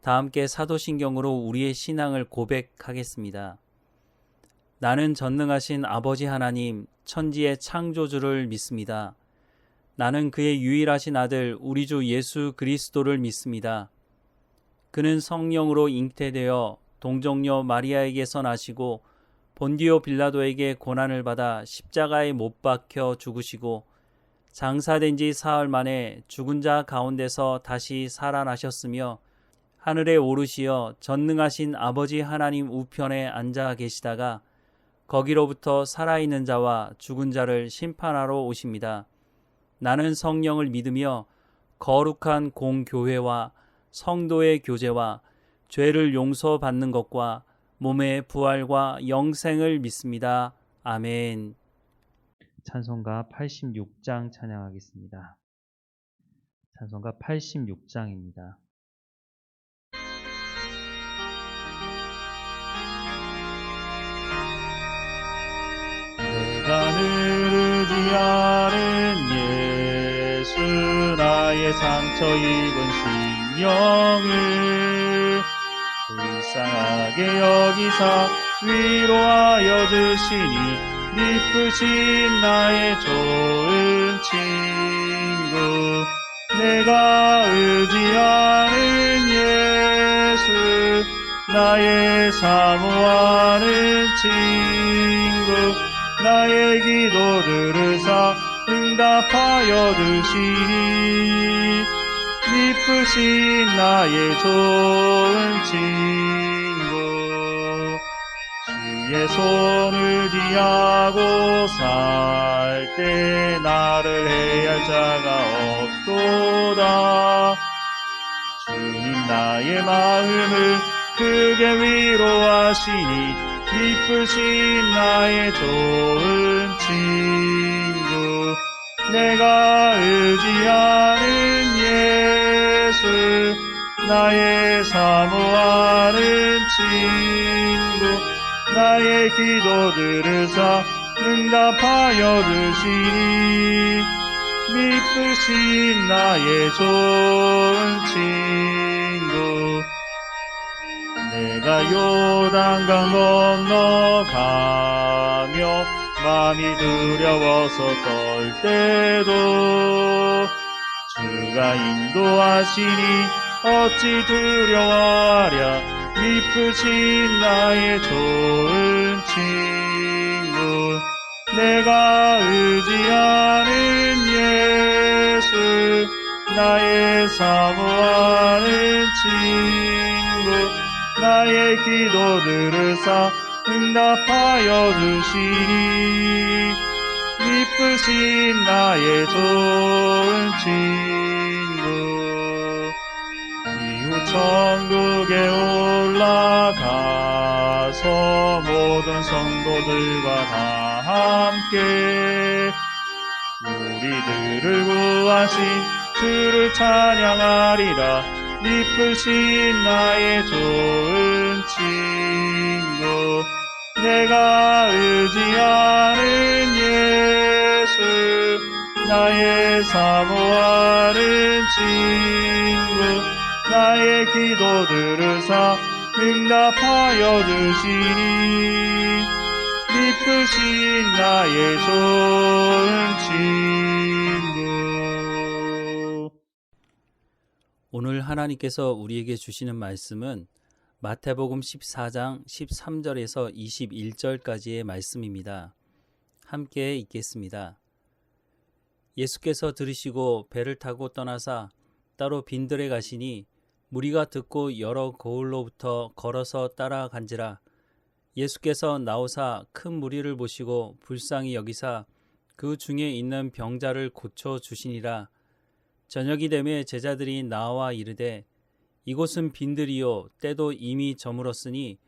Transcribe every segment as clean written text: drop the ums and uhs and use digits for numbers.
다 함께 사도신경으로 우리의 신앙을 고백하겠습니다. 나는 전능하신 아버지 하나님, 천지의 창조주를 믿습니다. 나는 그의 유일하신 아들 우리 주 예수 그리스도를 믿습니다. 그는 성령으로 잉태되어 동정녀 마리아에게서 나시고 본디오 빌라도에게 고난을 받아 십자가에 못 박혀 죽으시고 장사된 지 사흘 만에 죽은 자 가운데서 다시 살아나셨으며 하늘에 오르시어 전능하신 아버지 하나님 우편에 앉아 계시다가 거기로부터 살아있는 자와 죽은 자를 심판하러 오십니다. 나는 성령을 믿으며 거룩한 공교회와 성도의 교제와 죄를 용서받는 것과 몸의 부활과 영생을 믿습니다. 아멘. 찬송가 86장 찬양하겠습니다. 찬송가 86장입니다. 내가 늘 의지하는 예수 나의 상처 입은 심령을 불쌍하게 여기사 위로하여 주시니 미쁘신 나의 좋은 친구 내가 의지하는 예수 나의 사모하는 친구 나의 기도 들으사 응답하여 주시니 미쁘신 나의 좋은 친구 주의 손을 뒤하고 살 때 나를 해할 자가 없도다. 주님 나의 마음을 크게 위로하시니 미쁘신 나의 좋은 친구 내가 의지하는 예수 나의 사모하는 친구 나의 기도 들으사 응답하여 주시니 미쁘신 나의 좋은 친구 내가 요단강 건너가며 마음이 두려워서 떨 때도 주가 인도하시니 어찌 두려워하랴 미쁘신 나의 좋은 친구 내가 의지하는 예수 나의 사모하는 친구 나의 기도 들으사 응답하여 주시니 미쁘신 나의 좋은 친구 이후 천국에 올라가서 모든 성도들과 다 함께 우리들을 구하신 주를 찬양하리라 미쁘신 나의 좋은 친구 내가 의지하는 예수 나의 사모하는 친구 나의 기도 들으사 응답하여 주시니 미쁘신 나의 좋은 친구 오늘 하나님께서 우리에게 주시는 말씀은 마태복음 14장 13절에서 21절까지의 말씀입니다. 함께 읽겠습니다. 예수께서 들으시고 배를 타고 떠나사 따로 빈들에 가시니 무리가 듣고 여러 고을로부터 걸어서 따라간지라. 예수께서 나오사 큰 무리를 보시고 불쌍히 여기사 그 중에 있는 병자를 고쳐 주시니라. 저녁이 되매 제자들이 나와 이르되 이곳은 빈들이요 때도 이미 저물었으니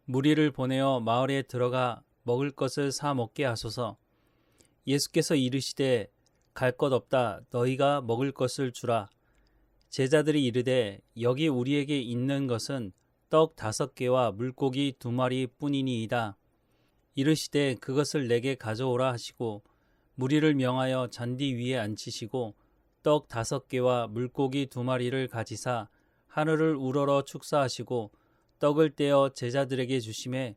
무리를 보내어 마을에 들어가 먹을 것을 사 먹게 하소서. 예수께서 이르시되 갈 것 없다 너희가 먹을 것을 주라. 제자들이 이르되 여기 우리에게 있는 것은 떡 5개와 물고기 2마리 뿐이니이다. 이르시되 그것을 내게 가져오라 하시고 무리를 명하여 잔디 위에 앉히시고 떡 5개와 물고기 2마리를 가지사 하늘을 우러러 축사하시고 떡을 떼어 제자들에게 주심에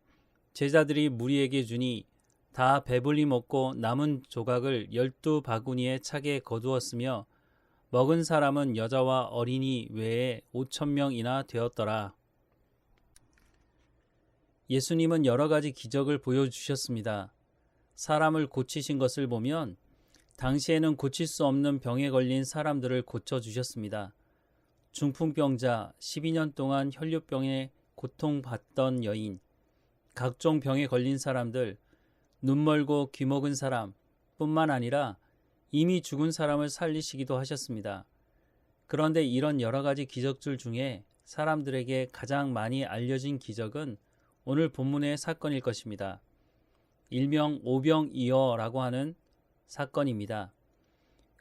제자들이 무리에게 주니 다 배불리 먹고 남은 조각을 12바구니에 차게 거두었으며 먹은 사람은 여자와 어린이 외에 5,000명이나 되었더라. 예수님은 여러 가지 기적을 보여주셨습니다. 사람을 고치신 것을 보면 당시에는 고칠 수 없는 병에 걸린 사람들을 고쳐주셨습니다. 중풍병자, 12년 동안 혈류병에 고통받던 여인, 각종 병에 걸린 사람들, 눈 멀고 귀 먹은 사람 뿐만 아니라 이미 죽은 사람을 살리시기도 하셨습니다. 그런데 이런 여러 가지 기적들 중에 사람들에게 가장 많이 알려진 기적은 오늘 본문의 사건일 것입니다. 일명 오병이어라고 하는 사건입니다.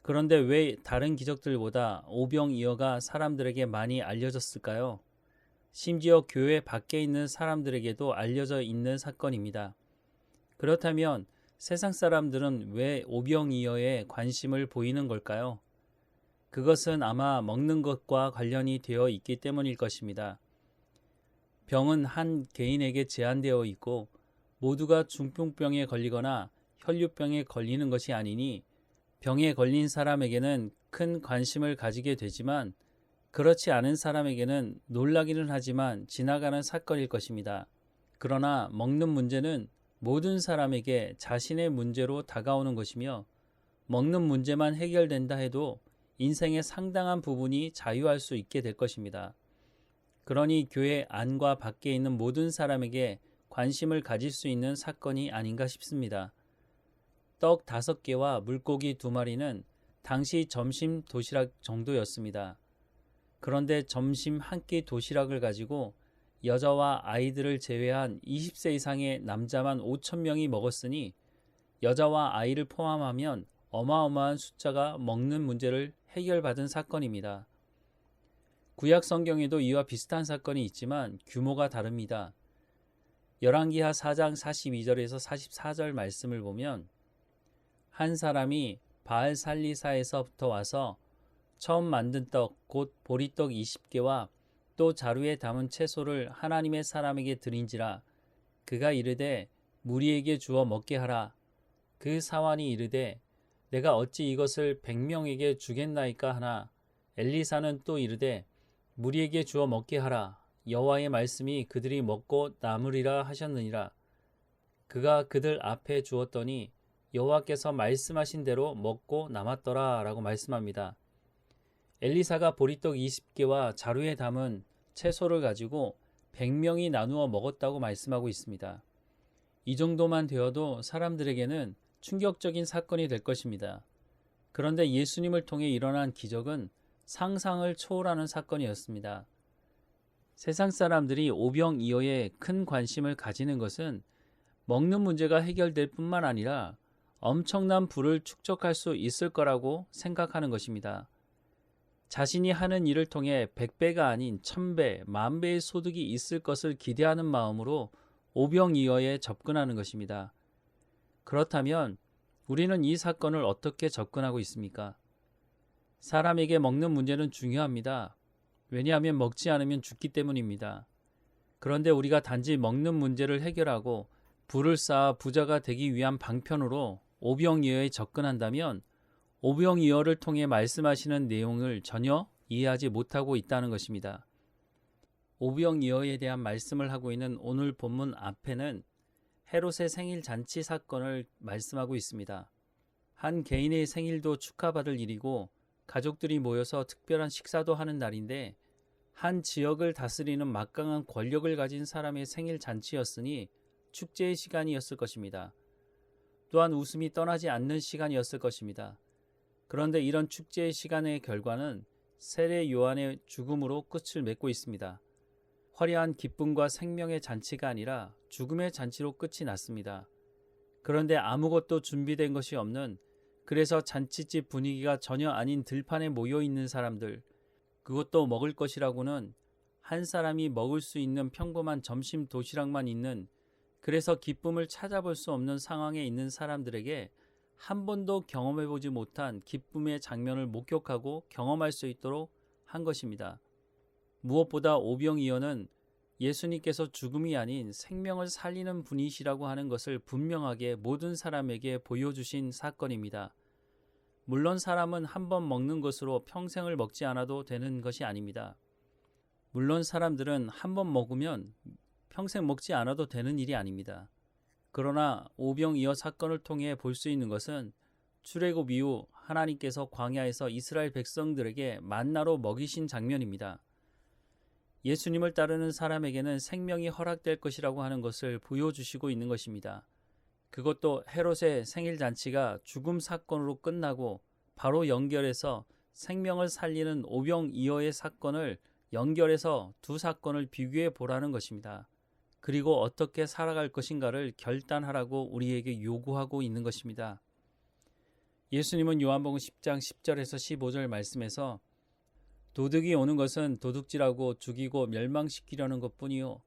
그런데 왜 다른 기적들보다 오병이어가 사람들에게 많이 알려졌을까요? 심지어 교회 밖에 있는 사람들에게도 알려져 있는 사건입니다. 그렇다면 세상 사람들은 왜 오병이어에 관심을 보이는 걸까요? 그것은 아마 먹는 것과 관련이 되어 있기 때문일 것입니다. 병은 한 개인에게 제한되어 있고 모두가 중풍병에 걸리거나 혈류병에 걸리는 것이 아니니 병에 걸린 사람에게는 큰 관심을 가지게 되지만 그렇지 않은 사람에게는 놀라기는 하지만 지나가는 사건일 것입니다. 그러나 먹는 문제는 모든 사람에게 자신의 문제로 다가오는 것이며 먹는 문제만 해결된다 해도 인생의 상당한 부분이 자유할 수 있게 될 것입니다. 그러니 교회 안과 밖에 있는 모든 사람에게 관심을 가질 수 있는 사건이 아닌가 싶습니다. 떡 5개와 물고기 2마리는 당시 점심 도시락 정도였습니다. 그런데 점심 한 끼 도시락을 가지고 여자와 아이들을 제외한 20세 이상의 남자만 5,000명이 먹었으니 여자와 아이를 포함하면 어마어마한 숫자가 먹는 문제를 해결받은 사건입니다. 구약 성경에도 이와 비슷한 사건이 있지만 규모가 다릅니다. 열왕기하 4장 42절에서 44절 말씀을 보면 한 사람이 바알살리사에서부터 와서 처음 만든 떡 곧 보리떡 20개와 또 자루에 담은 채소를 하나님의 사람에게 드린지라 그가 이르되 무리에게 주어 먹게 하라. 그 사환이 이르되 내가 어찌 이것을 100명에게 주겠나이까 하나 엘리사는 또 이르되 무리에게 주어 먹게 하라. 여호와의 말씀이 그들이 먹고 남으리라 하셨느니라. 그가 그들 앞에 주었더니 여호와께서 말씀하신 대로 먹고 남았더라 라고 말씀합니다. 엘리사가 보리떡 20개와 자루에 담은 채소를 가지고 100명이 나누어 먹었다고 말씀하고 있습니다. 이 정도만 되어도 사람들에게는 충격적인 사건이 될 것입니다. 그런데 예수님을 통해 일어난 기적은 상상을 초월하는 사건이었습니다. 세상 사람들이 오병이어에 큰 관심을 가지는 것은 먹는 문제가 해결될 뿐만 아니라 엄청난 부를 축적할 수 있을 거라고 생각하는 것입니다. 자신이 하는 일을 통해 100배가 아닌 1000배, 10,000배의 소득이 있을 것을 기대하는 마음으로 오병이어에 접근하는 것입니다. 그렇다면 우리는 이 사건을 어떻게 접근하고 있습니까? 사람에게 먹는 문제는 중요합니다. 왜냐하면 먹지 않으면 죽기 때문입니다. 그런데 우리가 단지 먹는 문제를 해결하고 부를 쌓아 부자가 되기 위한 방편으로 오병이어에 접근한다면 오병이어를 통해 말씀하시는 내용을 전혀 이해하지 못하고 있다는 것입니다. 오병이어에 대한 말씀을 하고 있는 오늘 본문 앞에는 헤롯의 생일 잔치 사건을 말씀하고 있습니다. 한 개인의 생일도 축하받을 일이고 가족들이 모여서 특별한 식사도 하는 날인데 한 지역을 다스리는 막강한 권력을 가진 사람의 생일 잔치였으니 축제의 시간이었을 것입니다. 또한 웃음이 떠나지 않는 시간이었을 것입니다. 그런데 이런 축제의 시간의 결과는 세례 요한의 죽음으로 끝을 맺고 있습니다. 화려한 기쁨과 생명의 잔치가 아니라 죽음의 잔치로 끝이 났습니다. 그런데 아무것도 준비된 것이 없는, 그래서 잔치집 분위기가 전혀 아닌 들판에 모여있는 사람들, 그것도 먹을 것이라고는 한 사람이 먹을 수 있는 평범한 점심 도시락만 있는, 그래서 기쁨을 찾아볼 수 없는 상황에 있는 사람들에게 한 번도 경험해보지 못한 기쁨의 장면을 목격하고 경험할 수 있도록 한 것입니다. 무엇보다 오병이어는 예수님께서 죽음이 아닌 생명을 살리는 분이시라고 하는 것을 분명하게 모든 사람에게 보여주신 사건입니다. 물론 사람은 한 번 먹는 것으로 평생을 먹지 않아도 되는 것이 아닙니다. 물론 사람들은 한 번 먹으면 평생 먹지 않아도 되는 일이 아닙니다. 그러나 오병이어 사건을 통해 볼 수 있는 것은 출애굽 이후 하나님께서 광야에서 이스라엘 백성들에게 만나로 먹이신 장면입니다. 예수님을 따르는 사람에게는 생명이 허락될 것이라고 하는 것을 보여주시고 있는 것입니다. 그것도 헤롯의 생일 잔치가 죽음 사건으로 끝나고 바로 연결해서 생명을 살리는 오병이어의 사건을 연결해서 두 사건을 비교해 보라는 것입니다. 그리고 어떻게 살아갈 것인가를 결단하라고 우리에게 요구하고 있는 것입니다. 예수님은 요한복음 10장 10절에서 15절 말씀에서 도둑이 오는 것은 도둑질하고 죽이고 멸망시키려는 것뿐이요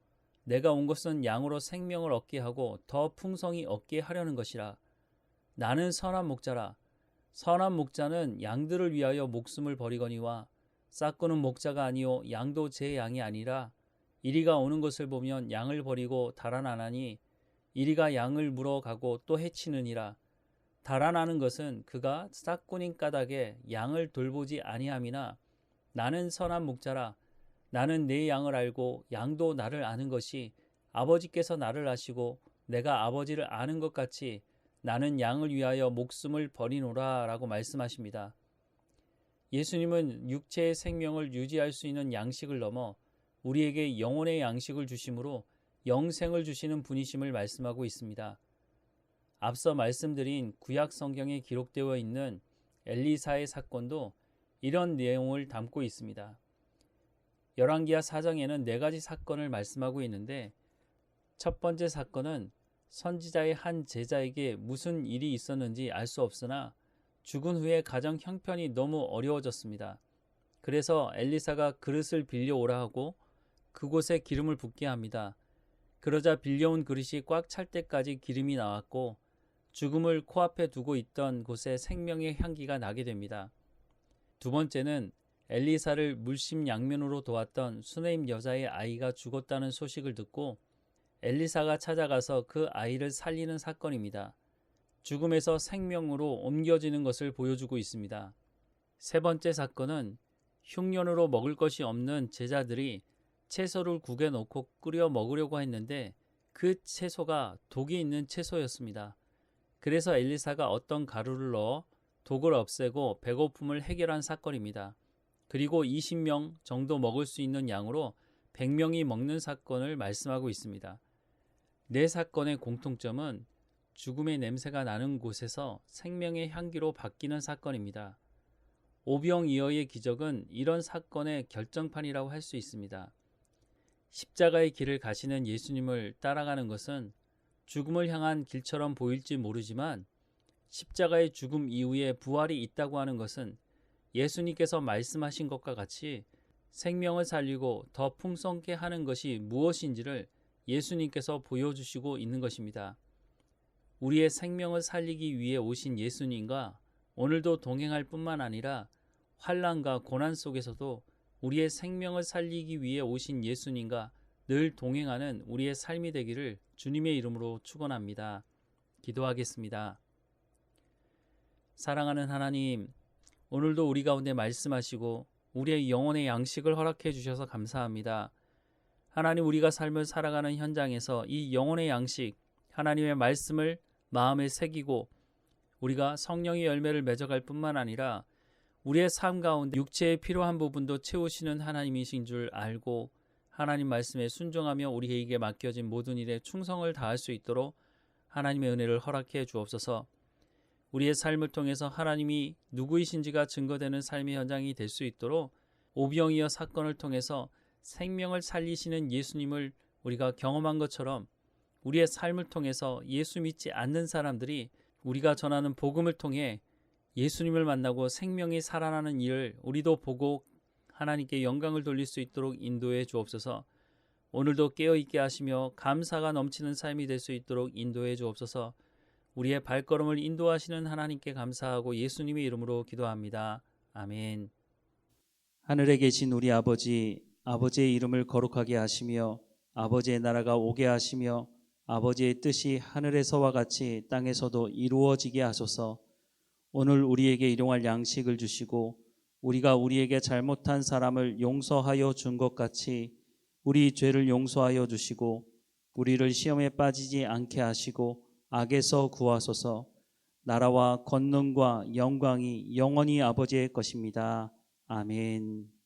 내가 온 것은 양으로 생명을 얻게 하고 더 풍성히 얻게 하려는 것이라. 나는 선한 목자라. 선한 목자는 양들을 위하여 목숨을 버리거니와 싹구는 목자가 아니요 양도 제 양이 아니라 이리가 오는 것을 보면 양을 버리고 달아나나니 이리가 양을 물어가고 또 해치느니라. 달아나는 것은 그가 싹꾼인 까닭에 양을 돌보지 아니함이나 나는 선한 목자라. 나는 내 양을 알고 양도 나를 아는 것이 아버지께서 나를 아시고 내가 아버지를 아는 것 같이 나는 양을 위하여 목숨을 버리노라 라고 말씀하십니다. 예수님은 육체의 생명을 유지할 수 있는 양식을 넘어 우리에게 영혼의 양식을 주심으로 영생을 주시는 분이심을 말씀하고 있습니다. 앞서 말씀드린 구약 성경에 기록되어 있는 엘리사의 사건도 이런 내용을 담고 있습니다. 열왕기하 4장에는 4가지 사건을 말씀하고 있는데 첫 번째 사건은 선지자의 한 제자에게 무슨 일이 있었는지 알 수 없으나 죽은 후에 가정 형편이 너무 어려워졌습니다. 그래서 엘리사가 그릇을 빌려오라 하고 그곳에 기름을 붓게 합니다. 그러자 빌려온 그릇이 꽉 찰 때까지 기름이 나왔고 죽음을 코앞에 두고 있던 곳에 생명의 향기가 나게 됩니다. 두 번째는 엘리사를 물심양면으로 도왔던 수네임 여자의 아이가 죽었다는 소식을 듣고 엘리사가 찾아가서 그 아이를 살리는 사건입니다. 죽음에서 생명으로 옮겨지는 것을 보여주고 있습니다. 세 번째 사건은 흉년으로 먹을 것이 없는 제자들이 채소를 국에 넣고 끓여 먹으려고 했는데 그 채소가 독이 있는 채소였습니다. 그래서 엘리사가 어떤 가루를 넣어 독을 없애고 배고픔을 해결한 사건입니다. 그리고 20명 정도 먹을 수 있는 양으로 100명이 먹는 사건을 말씀하고 있습니다. 네 사건의 공통점은 죽음의 냄새가 나는 곳에서 생명의 향기로 바뀌는 사건입니다. 오병이어의 기적은 이런 사건의 결정판이라고 할 수 있습니다. 십자가의 길을 가시는 예수님을 따라가는 것은 죽음을 향한 길처럼 보일지 모르지만 십자가의 죽음 이후에 부활이 있다고 하는 것은 예수님께서 말씀하신 것과 같이 생명을 살리고 더 풍성케 하는 것이 무엇인지를 예수님께서 보여주시고 있는 것입니다. 우리의 생명을 살리기 위해 오신 예수님과 오늘도 동행할 뿐만 아니라 환난과 고난 속에서도 우리의 생명을 살리기 위해 오신 예수님과 늘 동행하는 우리의 삶이 되기를 주님의 이름으로 축원합니다. 기도하겠습니다. 사랑하는 하나님, 오늘도 우리 가운데 말씀하시고 우리의 영혼의 양식을 허락해 주셔서 감사합니다. 하나님, 우리가 삶을 살아가는 현장에서 이 영혼의 양식, 하나님의 말씀을 마음에 새기고 우리가 성령의 열매를 맺어갈 뿐만 아니라 우리의 삶 가운데 육체에 필요한 부분도 채우시는 하나님이신 줄 알고 하나님 말씀에 순종하며 우리에게 맡겨진 모든 일에 충성을 다할 수 있도록 하나님의 은혜를 허락해 주옵소서. 우리의 삶을 통해서 하나님이 누구이신지가 증거되는 삶의 현장이 될 수 있도록 오병이어 사건을 통해서 생명을 살리시는 예수님을 우리가 경험한 것처럼 우리의 삶을 통해서 예수 믿지 않는 사람들이 우리가 전하는 복음을 통해 예수님을 만나고 생명이 살아나는 일을 우리도 보고 하나님께 영광을 돌릴 수 있도록 인도해 주옵소서. 오늘도 깨어있게 하시며 감사가 넘치는 삶이 될 수 있도록 인도해 주옵소서. 우리의 발걸음을 인도하시는 하나님께 감사하고 예수님의 이름으로 기도합니다. 아멘. 하늘에 계신 우리 아버지, 아버지의 이름을 거룩하게 하시며 아버지의 나라가 오게 하시며 아버지의 뜻이 하늘에서와 같이 땅에서도 이루어지게 하소서. 오늘 우리에게 일용할 양식을 주시고 우리가 우리에게 잘못한 사람을 용서하여 준 것 같이 우리 죄를 용서하여 주시고 우리를 시험에 빠지지 않게 하시고 악에서 구하소서. 나라와 권능과 영광이 영원히 아버지의 것입니다. 아멘.